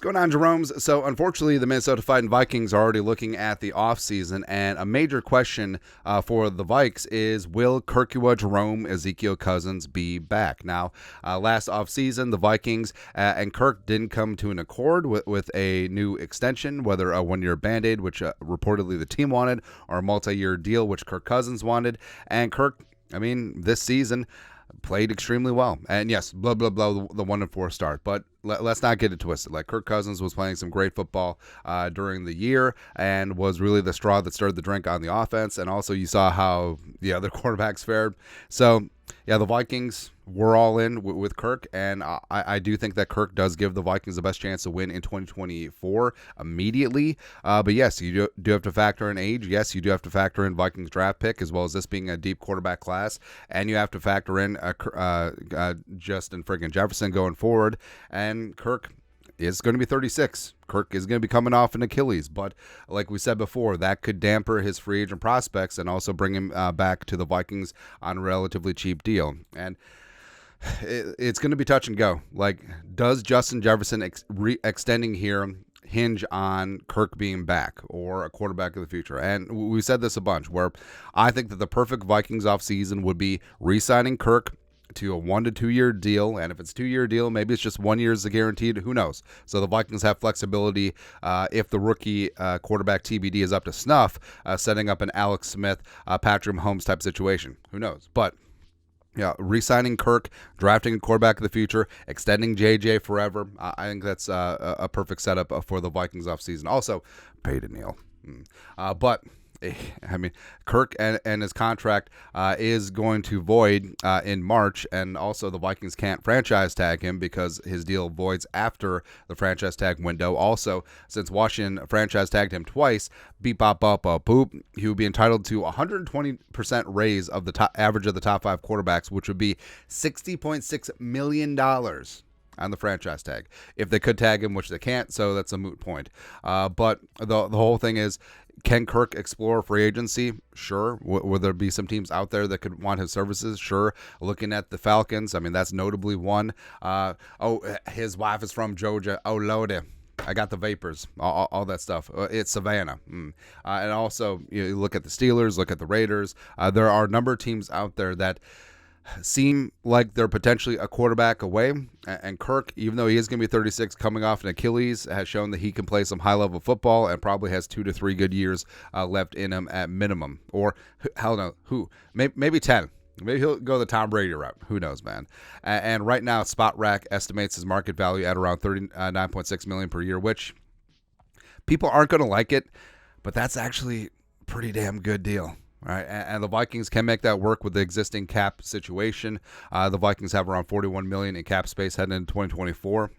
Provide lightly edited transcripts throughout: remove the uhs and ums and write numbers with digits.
going on, Jerome's? So, unfortunately, the Minnesota Vikings are already looking at the offseason, and a major question for the Vikes is, will Kirk, Jerome, Ezekiel Cousins be back? Now, last offseason, the Vikings and Kirk didn't come to an accord with a new extension, whether a one-year Band-Aid, which reportedly the team wanted, or a multi-year deal, which Kirk Cousins wanted. And Kirk, this season played extremely well. And yes, blah, blah, blah, the 1-4 start. But let's not get it twisted. Like, Kirk Cousins was playing some great football during the year and was really the straw that stirred the drink on the offense. And also you saw how the other quarterbacks fared. So, yeah, the Vikings were all in with Kirk, and I do think that Kirk does give the Vikings the best chance to win in 2024 immediately. But yes, you do have to factor in age. Yes, you do have to factor in Vikings draft pick, as well as this being a deep quarterback class, and you have to factor in Justin friggin' Jefferson going forward. And Kirk is going to be 36. Kirk is going to be coming off an Achilles, but like we said before, that could damper his free agent prospects and also bring him back to the Vikings on a relatively cheap deal. And it's going to be touch and go. Like, does Justin Jefferson extending here hinge on Kirk being back or a quarterback of the future? And we said this a bunch, where I think that the perfect Vikings offseason would be re-signing Kirk to a 1 to 2 year deal, and if it's a 2-year deal, maybe it's just 1 year is guaranteed. Who knows? So the Vikings have flexibility if the rookie quarterback TBD is up to snuff, setting up an Alex Smith, Patrick Mahomes type situation. Who knows? But yeah, re-signing Kirk, drafting a quarterback of the future, extending JJ forever. I think that's a perfect setup for the Vikings offseason. Also, pay to kneel. But Kirk and his contract is going to void in March, and also the Vikings can't franchise tag him because his deal voids after the franchise tag window. Also, since Washington franchise tagged him twice, beep, bop, bop, bop, boop, he would be entitled to 120% raise of the top average of the top 5 quarterbacks, which would be $60.6 million on the franchise tag. If they could tag him, which they can't, so that's a moot point. But the whole thing is, can Kirk explore free agency? Sure. Will there be some teams out there that could want his services? Sure. Looking at the Falcons, that's notably one. His wife is from Georgia. Oh, Lordy. I got the vapors, all that stuff. It's Savannah. And also, you look at the Steelers, look at the Raiders. There are a number of teams out there that seem like they're potentially a quarterback away. And Kirk, even though he is going to be 36, coming off an Achilles, has shown that he can play some high-level football and probably has 2 to 3 good years left in him at minimum. Or, hell no, maybe 10. Maybe he'll go the Tom Brady route. Who knows, man? And right now, Spot Rack estimates his market value at around $39.6 million per year, which people aren't going to like it, but that's actually a pretty damn good deal. All right, and the Vikings can make that work with the existing cap situation. The Vikings have around $41 million in cap space heading into 2024.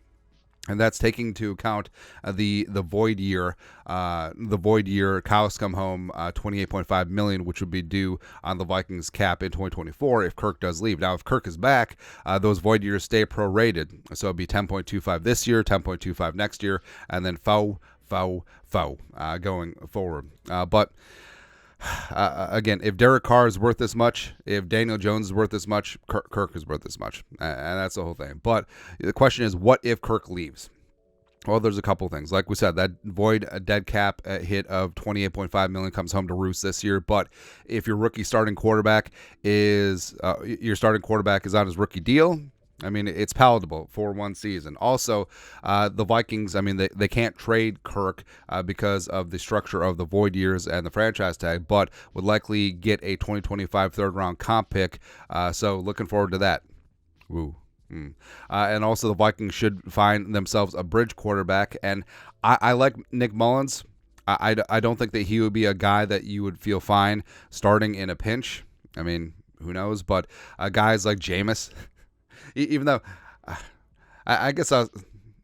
And that's taking into account the void year. Cows come home, $28.5 million, which would be due on the Vikings cap in 2024 if Kirk does leave. Now, if Kirk is back, those void years stay prorated, so it'd be 10.25 this year, 10.25 next year, and then going forward. But again, if Derek Carr is worth this much, if Daniel Jones is worth this much, Kirk is worth this much. And that's the whole thing. But the question is, what if Kirk leaves? Well, there's a couple things. Like we said, that void dead cap hit of $28.5 million comes home to roost this year. But if your rookie starting quarterback is on his rookie deal, it's palatable for one season. Also, the Vikings, they can't trade Kirk because of the structure of the void years and the franchise tag, but would likely get a 2025 third-round comp pick. So looking forward to that. Woo. And also the Vikings should find themselves a bridge quarterback. And I like Nick Mullins. I don't think that he would be a guy that you would feel fine starting in a pinch. Who knows? But guys like Jameis... Even though I guess I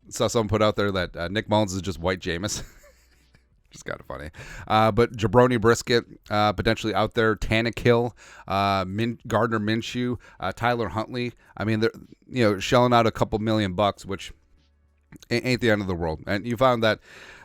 saw someone put out there that Nick Mullins is just white Jameis. Just kind of funny. But Jabroni Brisket potentially out there. Tannehill, Gardner Minshew, Tyler Huntley. They're shelling out a couple $1 million, which ain't the end of the world. And you found that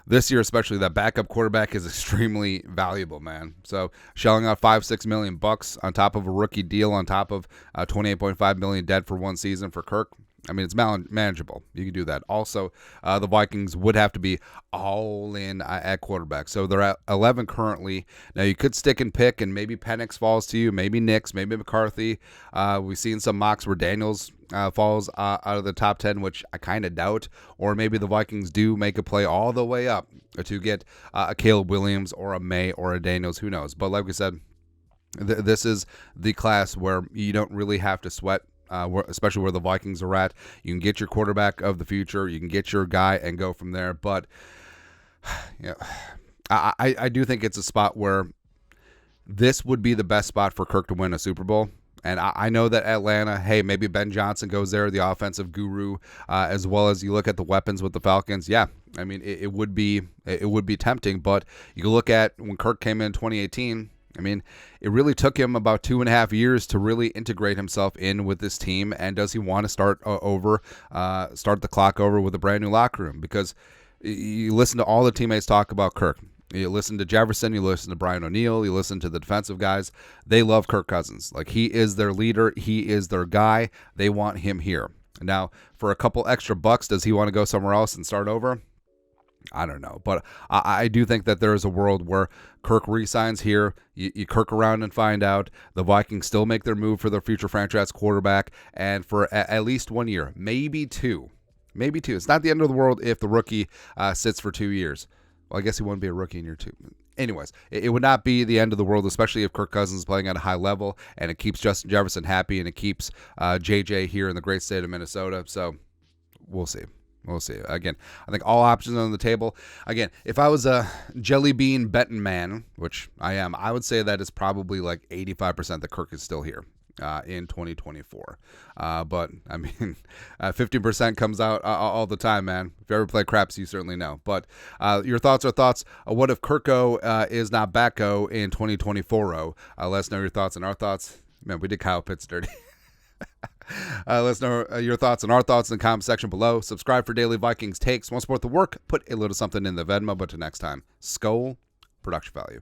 this year especially, that backup quarterback is extremely valuable, man. So shelling out $5-6 million on top of a rookie deal, on top of $28.5 million dead for one season for Kirk. I mean, it's manageable. You can do that. Also, the Vikings would have to be all in at quarterback. So they're at 11 currently. Now, you could stick and pick, and maybe Penix falls to you, maybe Nix, maybe McCarthy. We've seen some mocks where Daniels falls out of the top 10, which I kind of doubt. Or maybe the Vikings do make a play all the way up to get a Caleb Williams or a May or a Daniels. Who knows? But like we said, this is the class where you don't really have to sweat. Especially where the Vikings are at. You can get your quarterback of the future. You can get your guy and go from there. But I do think it's a spot where this would be the best spot for Kirk to win a Super Bowl. And I know that Atlanta, hey, maybe Ben Johnson goes there, the offensive guru, as well as you look at the weapons with the Falcons. Yeah, I mean, it would be tempting. But you look at when Kirk came in 2018, I mean, it really took him about 2.5 years to really integrate himself in with this team. And does he want to start the clock over with a brand new locker room? Because you listen to all the teammates talk about Kirk. You listen to Jefferson, you listen to Brian O'Neill, you listen to the defensive guys. They love Kirk Cousins. Like, he is their leader. He is their guy. They want him here. Now, for a couple extra bucks, does he want to go somewhere else and start over? I don't know, but I do think that there is a world where Kirk re-signs here. You Kirk around and find out. The Vikings still make their move for their future franchise quarterback, and for at least 1 year, maybe two. Maybe two. It's not the end of the world if the rookie sits for 2 years. Well, I guess he wouldn't be a rookie in year two. Anyways, it would not be the end of the world, especially if Kirk Cousins is playing at a high level, and it keeps Justin Jefferson happy, and it keeps JJ here in the great state of Minnesota. So we'll see. We'll see. Again, I think all options are on the table. Again, if I was a jelly bean betting man, which I am, I would say that it's probably like 85% that Kirk is still here in 2024. But, I mean, 50% comes out all the time, man. If you ever play craps, you certainly know. But your thoughts are thoughts. What if Kirko is not Backo in 2024? Let us know your thoughts and our thoughts. Man, we did Kyle Pitts dirty. Let us know your thoughts and our thoughts in the comment section below. Subscribe for daily Vikings takes. Want to support the work? Put a little something in the Venmo. But till next time, Skol, production value.